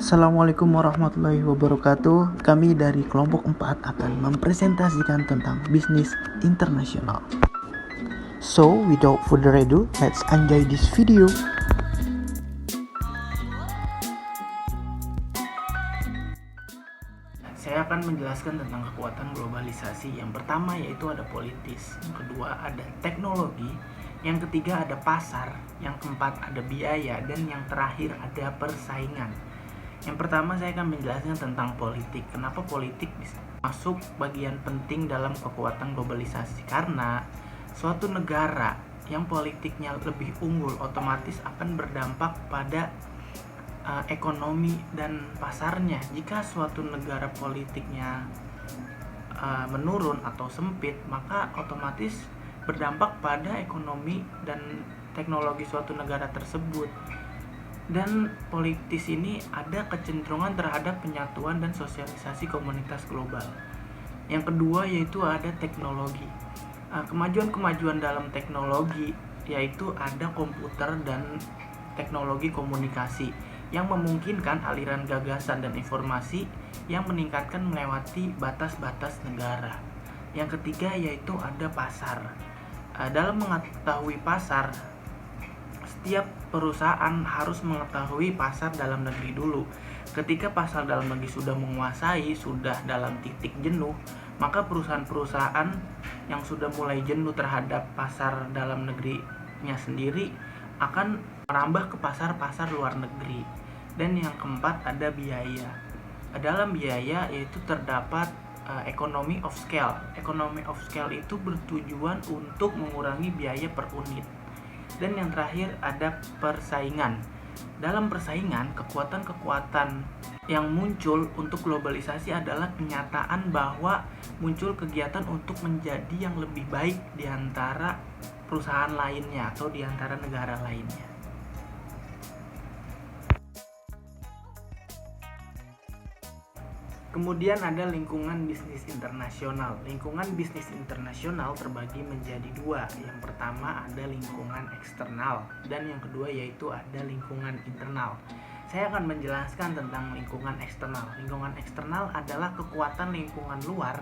Assalamualaikum warahmatullahi wabarakatuh. Kami dari kelompok 4 akan mempresentasikan tentang bisnis internasional. So, without further ado, let's enjoy this video. Saya akan menjelaskan tentang kekuatan globalisasi. Yang pertama yaitu ada politis, yang kedua ada teknologi, yang ketiga ada pasar, yang keempat ada biaya, dan yang terakhir ada persaingan. Yang pertama saya akan menjelaskan tentang politik. Kenapa politik bisa masuk bagian penting dalam kekuatan globalisasi? Karena suatu negara yang politiknya lebih unggul otomatis akan berdampak pada ekonomi dan pasarnya. Jika suatu negara politiknya menurun atau sempit, maka otomatis berdampak pada ekonomi dan teknologi suatu negara tersebut. Dan politis ini ada kecenderungan terhadap penyatuan dan sosialisasi komunitas global. Yang kedua yaitu ada teknologi. Kemajuan-kemajuan dalam teknologi yaitu ada komputer dan teknologi komunikasi yang memungkinkan aliran gagasan dan informasi yang meningkatkan melewati batas-batas negara. Yang ketiga yaitu ada pasar. Dalam mengetahui pasar, setiap perusahaan harus mengetahui pasar dalam negeri dulu. Ketika pasar dalam negeri sudah menguasai, sudah dalam titik jenuh, maka perusahaan-perusahaan yang sudah mulai jenuh terhadap pasar dalam negerinya sendiri akan merambah ke pasar-pasar luar negeri. Dan yang keempat ada biaya. Dalam biaya yaitu terdapat economy of scale. Economy of scale itu bertujuan untuk mengurangi biaya per unit. Dan yang terakhir ada persaingan. Dalam persaingan, kekuatan-kekuatan yang muncul untuk globalisasi adalah kenyataan bahwa muncul kegiatan untuk menjadi yang lebih baik di antara perusahaan lainnya atau di antara negara lainnya. Kemudian ada lingkungan bisnis internasional. Lingkungan bisnis internasional terbagi menjadi dua. Yang pertama ada lingkungan eksternal dan yang kedua yaitu ada lingkungan internal. Saya akan menjelaskan tentang lingkungan eksternal. Lingkungan eksternal adalah kekuatan lingkungan luar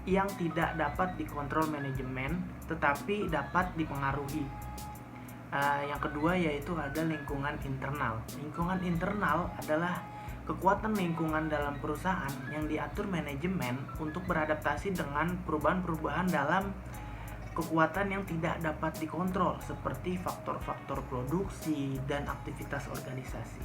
yang tidak dapat dikontrol manajemen tetapi dapat dipengaruhi. Yang kedua yaitu ada lingkungan internal. Lingkungan internal adalah kekuatan lingkungan dalam perusahaan yang diatur manajemen untuk beradaptasi dengan perubahan-perubahan dalam kekuatan yang tidak dapat dikontrol seperti faktor-faktor produksi dan aktivitas organisasi.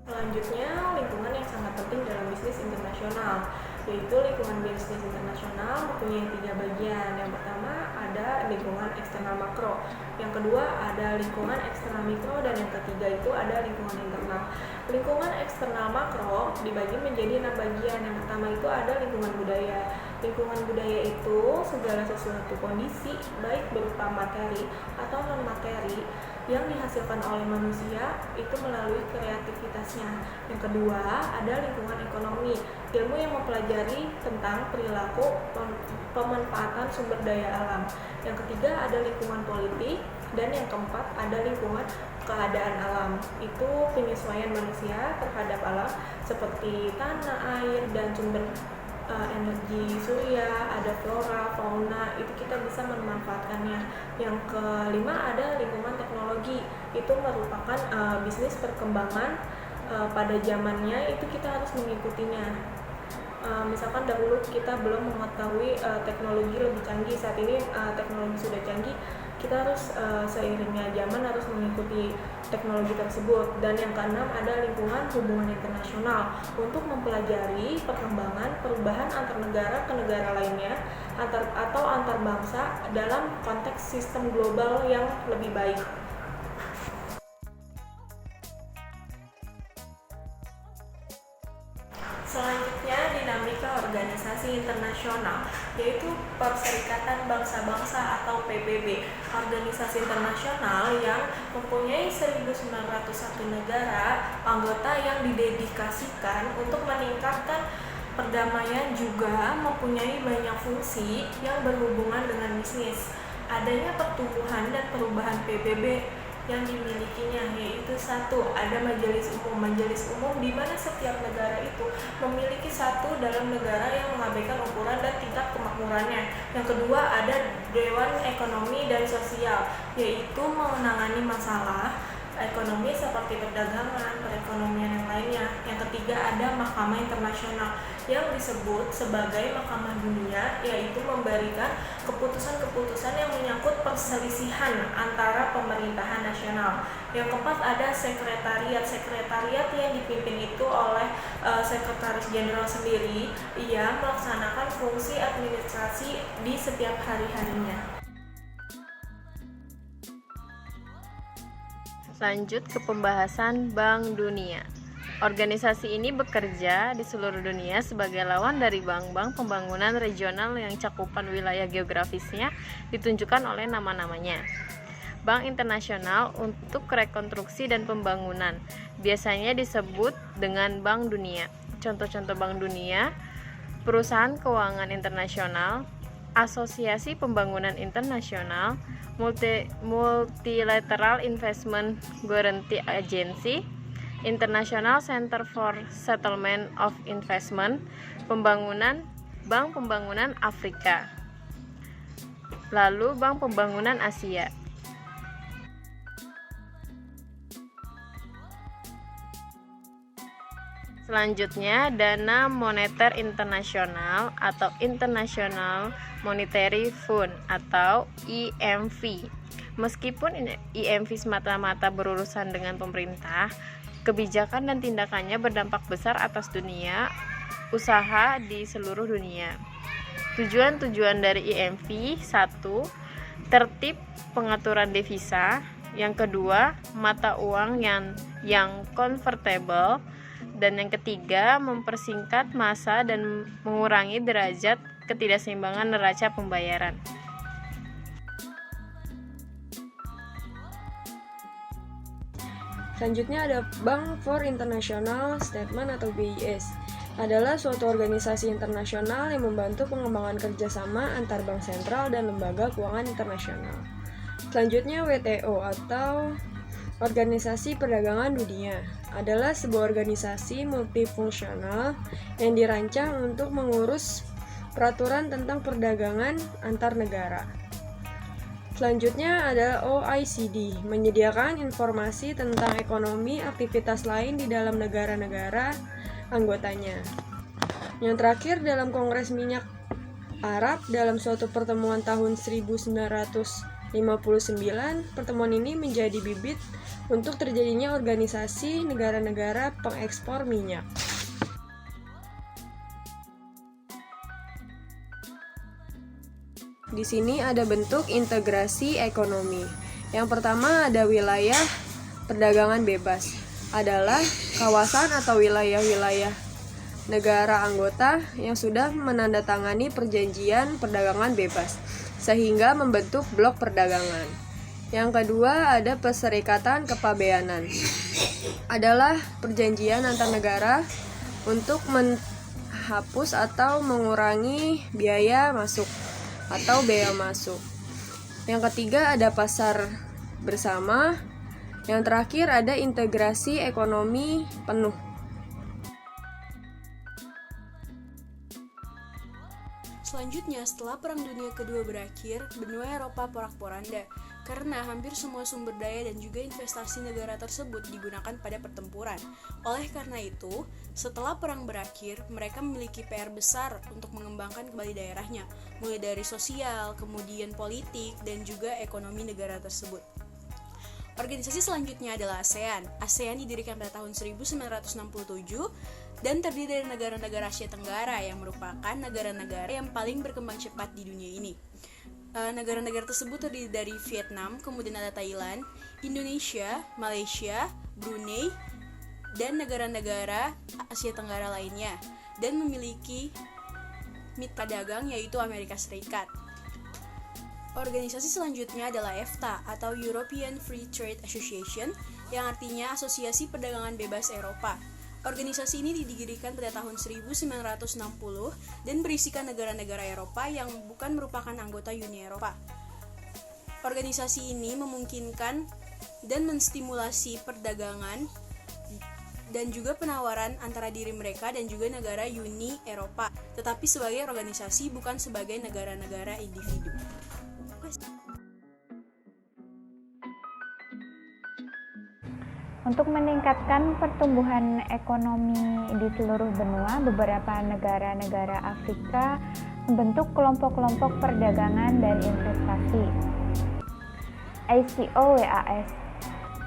Selanjutnya, lingkungan yang sangat penting dalam bisnis internasional, yaitu lingkungan bisnis internasional mempunyai 3 bagian. Yang pertama ada lingkungan eksternal makro, yang kedua ada lingkungan eksternal mikro, dan yang ketiga itu ada lingkungan internal. Lingkungan eksternal makro dibagi menjadi 6 bagian. Yang pertama itu ada lingkungan budaya. Lingkungan budaya itu segala sesuatu kondisi baik berupa materi atau non materi yang dihasilkan oleh manusia itu melalui kreativitasnya. Yang kedua ada lingkungan ekonomi, ilmu yang mempelajari tentang perilaku pemanfaatan sumber daya alam. Yang ketiga ada lingkungan politik, dan yang keempat ada lingkungan keadaan alam, itu penyesuaian manusia terhadap alam seperti tanah, air, dan sumber energi surya, ada flora, fauna, itu kita bisa memanfaatkannya. Yang kelima ada lingkungan teknologi, itu merupakan bisnis perkembangan pada zamannya, itu kita harus mengikutinya. Misalkan dahulu kita belum mengetahui teknologi lebih canggih, saat ini teknologi sudah canggih, kita harus seiringnya zaman harus mengikuti teknologi tersebut. Dan yang keenam ada lingkungan hubungan internasional, untuk mempelajari perkembangan perubahan antar negara ke negara lainnya atau antar bangsa dalam konteks sistem global yang lebih baik. Selanjutnya dinamika organisasi internasional, yaitu Perserikatan Bangsa-Bangsa atau PBB, organisasi internasional yang mempunyai 1901 negara anggota yang didedikasikan untuk meningkatkan perdamaian, juga mempunyai banyak fungsi yang berhubungan dengan bisnis. adanya pertumbuhan dan perubahan PBB yang dimilikinya, yaitu satu, ada majelis umum. Majelis umum di mana setiap negara itu memiliki satu dalam negara yang mengabaikan ukuran dan tingkat kemakmurannya. Yang kedua, ada Dewan Ekonomi dan Sosial, yaitu menangani masalah ekonomi seperti perdagangan, perekonomian yang lainnya. Yang ketiga, ada Mahkamah Internasional yang disebut sebagai Mahkamah Dunia, yaitu memberikan keputusan-keputusan yang menyangkut perselisihan antara pemerintahan nasional. Yang keempat, ada sekretariat yang dipimpin itu oleh sekretaris jenderal sendiri. Ia melaksanakan fungsi administrasi di setiap hari-harinya. Lanjut ke pembahasan Bank Dunia. Organisasi ini bekerja di seluruh dunia sebagai lawan dari bank-bank pembangunan regional yang cakupan wilayah geografisnya ditunjukkan oleh nama-namanya. Bank Internasional untuk Rekonstruksi dan Pembangunan biasanya disebut dengan Bank Dunia. Contoh-contoh Bank Dunia: Perusahaan Keuangan Internasional, Asosiasi Pembangunan Internasional, Multilateral Investment Guarantee Agency, International Center for Settlement of Investment, Bank Pembangunan Afrika, lalu Bank Pembangunan Asia. Selanjutnya, Dana Moneter Internasional atau International Monetary Fund atau IMF. Meskipun IMF semata-mata berurusan dengan pemerintah, kebijakan dan tindakannya berdampak besar atas dunia usaha di seluruh dunia. Tujuan-tujuan dari IMF: 1. Tertib pengaturan devisa. Yang kedua, mata uang yang convertible. Dan yang ketiga, mempersingkat masa dan mengurangi derajat ketidakseimbangan neraca pembayaran. Selanjutnya ada Bank for International Settlement atau BIS. Adalah suatu organisasi internasional yang membantu pengembangan kerjasama antar bank sentral dan lembaga keuangan internasional. Selanjutnya WTO atau Organisasi Perdagangan Dunia adalah sebuah organisasi multifungsional yang dirancang untuk mengurus peraturan tentang perdagangan antar negara. Selanjutnya ada OECD, menyediakan informasi tentang ekonomi aktivitas lain di dalam negara-negara anggotanya. Yang terakhir, dalam Kongres Minyak Arab dalam suatu pertemuan tahun 1959, pertemuan ini menjadi bibit untuk terjadinya organisasi negara-negara pengekspor minyak. Di sini ada bentuk integrasi ekonomi. Yang pertama ada wilayah perdagangan bebas. Adalah kawasan atau wilayah-wilayah negara anggota yang sudah menandatangani perjanjian perdagangan bebas, sehingga membentuk blok perdagangan. Yang kedua ada Perserikatan Kepabeanan. Adalah perjanjian antar negara untuk menghapus atau mengurangi biaya masuk atau bea masuk. Yang ketiga ada pasar bersama. Yang terakhir ada integrasi ekonomi penuh. Selanjutnya, setelah Perang Dunia Kedua berakhir, benua Eropa porak-poranda karena hampir semua sumber daya dan juga investasi negara tersebut digunakan pada pertempuran. Oleh karena itu, setelah perang berakhir, mereka memiliki PR besar untuk mengembangkan kembali daerahnya, mulai dari sosial, kemudian politik, dan juga ekonomi negara tersebut. Organisasi selanjutnya adalah ASEAN. ASEAN didirikan pada tahun 1967 dan terdiri dari negara-negara Asia Tenggara yang merupakan negara-negara yang paling berkembang cepat di dunia ini. Negara-negara tersebut terdiri dari Vietnam, kemudian ada Thailand, Indonesia, Malaysia, Brunei, dan negara-negara Asia Tenggara lainnya, dan memiliki mitra dagang yaitu Amerika Serikat. Organisasi selanjutnya adalah EFTA atau European Free Trade Association, yang artinya Asosiasi Perdagangan Bebas Eropa. Organisasi ini didirikan pada tahun 1960 dan berisikan negara-negara Eropa yang bukan merupakan anggota Uni Eropa. Organisasi ini memungkinkan dan menstimulasi perdagangan dan juga penawaran antara diri mereka dan juga negara Uni Eropa, tetapi sebagai organisasi bukan sebagai negara-negara individu. Untuk meningkatkan pertumbuhan ekonomi di seluruh benua, beberapa negara-negara Afrika membentuk kelompok-kelompok perdagangan dan investasi. ACO-WAS,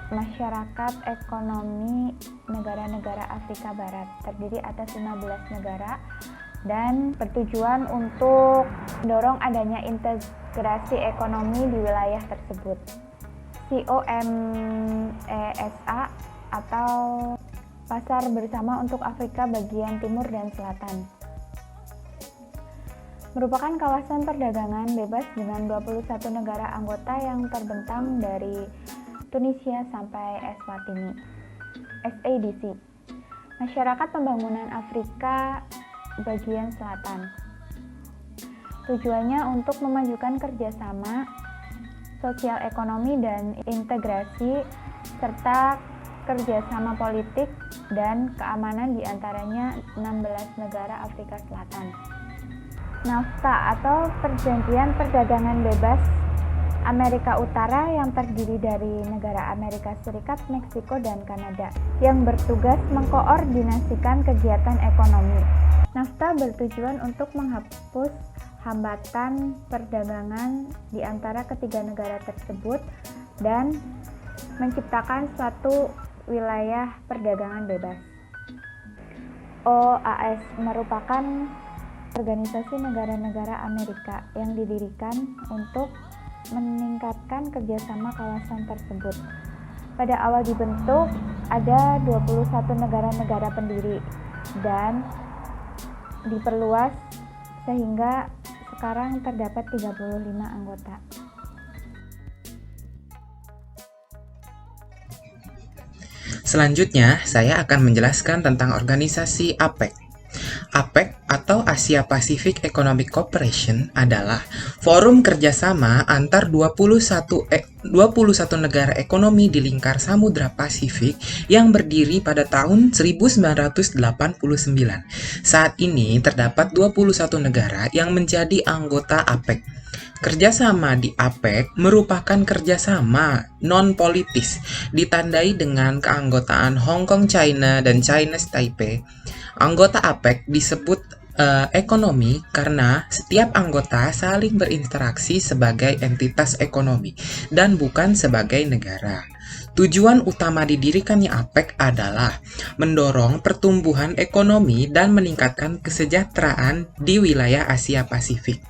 Masyarakat Ekonomi Negara-negara Afrika Barat, terdiri atas 15 negara dan bertujuan untuk mendorong adanya integrasi ekonomi di wilayah tersebut. COMESA atau Pasar Bersama untuk Afrika Bagian Timur dan Selatan merupakan kawasan perdagangan bebas dengan 21 negara anggota yang terbentang dari Tunisia sampai Eswatini. SADC, Masyarakat Pembangunan Afrika Bagian Selatan. Tujuannya untuk memajukan kerjasama sosial ekonomi dan integrasi serta kerjasama politik dan keamanan di antaranya 16 negara Afrika Selatan. NAFTA atau Perjanjian Perdagangan Bebas Amerika Utara yang terdiri dari negara Amerika Serikat, Meksiko, dan Kanada yang bertugas mengkoordinasikan kegiatan ekonomi. NAFTA bertujuan untuk menghapus hambatan perdagangan di antara ketiga negara tersebut dan menciptakan suatu wilayah perdagangan bebas. OAS merupakan organisasi negara-negara Amerika yang didirikan untuk meningkatkan kerjasama kawasan tersebut. Pada awal dibentuk, ada 21 negara-negara pendiri dan diperluas sehingga sekarang terdapat 35 anggota. Selanjutnya, saya akan menjelaskan tentang organisasi APEC. APEC atau Asia Pacific Economic Cooperation adalah forum kerjasama antar 21 negara ekonomi di lingkar Samudra Pasifik yang berdiri pada tahun 1989. Saat ini terdapat 21 negara yang menjadi anggota APEC. Kerjasama di APEC merupakan kerjasama non-politis, ditandai dengan keanggotaan Hong Kong, China, dan Chinese Taipei. Anggota APEC disebut ekonomi karena setiap anggota saling berinteraksi sebagai entitas ekonomi dan bukan sebagai negara. Tujuan utama didirikannya APEC adalah mendorong pertumbuhan ekonomi dan meningkatkan kesejahteraan di wilayah Asia Pasifik.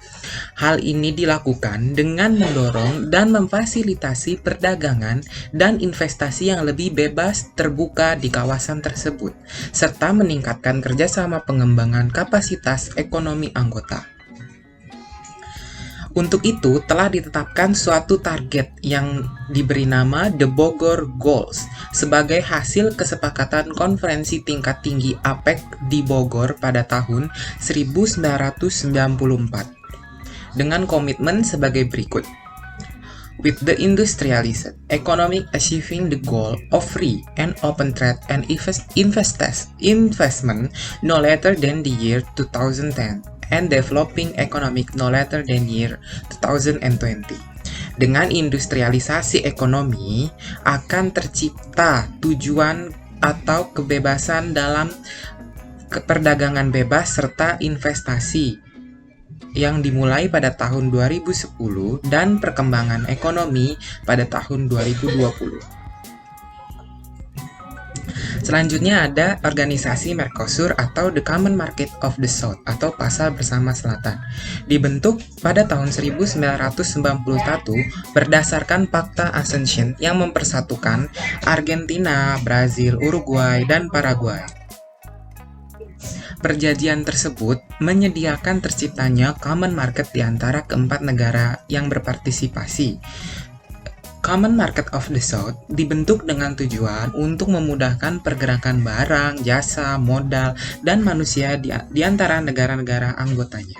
Hal ini dilakukan dengan mendorong dan memfasilitasi perdagangan dan investasi yang lebih bebas terbuka di kawasan tersebut, serta meningkatkan kerjasama pengembangan kapasitas ekonomi anggota. Untuk itu, telah ditetapkan suatu target yang diberi nama The Bogor Goals sebagai hasil kesepakatan konferensi tingkat tinggi APEC di Bogor pada tahun 1994 dengan komitmen sebagai berikut. With the industrialized economy achieving the goal of free and open trade and investment no later than the year 2010 and developing economic no later than year 2020. Dengan industrialisasi ekonomi akan tercipta tujuan atau kebebasan dalam perdagangan bebas serta investasi yang dimulai pada tahun 2010 dan perkembangan ekonomi pada tahun 2020. Selanjutnya ada organisasi Mercosur atau The Common Market of the South atau Pasar Bersama Selatan. Dibentuk pada tahun 1991 berdasarkan Fakta Asuncion yang mempersatukan Argentina, Brazil, Uruguay, dan Paraguay. Perjanjian tersebut menyediakan terciptanya common market di antara keempat negara yang berpartisipasi. Common Market of the South dibentuk dengan tujuan untuk memudahkan pergerakan barang, jasa, modal, dan manusia di antara negara-negara anggotanya.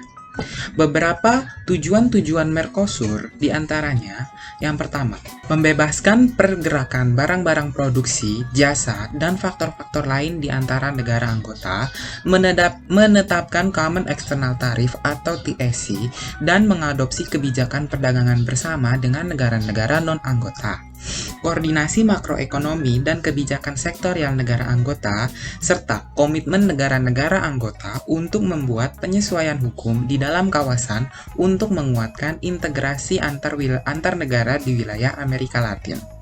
Beberapa tujuan-tujuan Mercosur diantaranya, yang pertama, membebaskan pergerakan barang-barang produksi, jasa, dan faktor-faktor lain di antara negara anggota, menetapkan Common External Tariff atau TSC, dan mengadopsi kebijakan perdagangan bersama dengan negara-negara non-anggota. Koordinasi makroekonomi dan kebijakan sektorial negara anggota, serta komitmen negara-negara anggota untuk membuat penyesuaian hukum di dalam kawasan untuk menguatkan integrasi antar negara di wilayah Amerika Latin.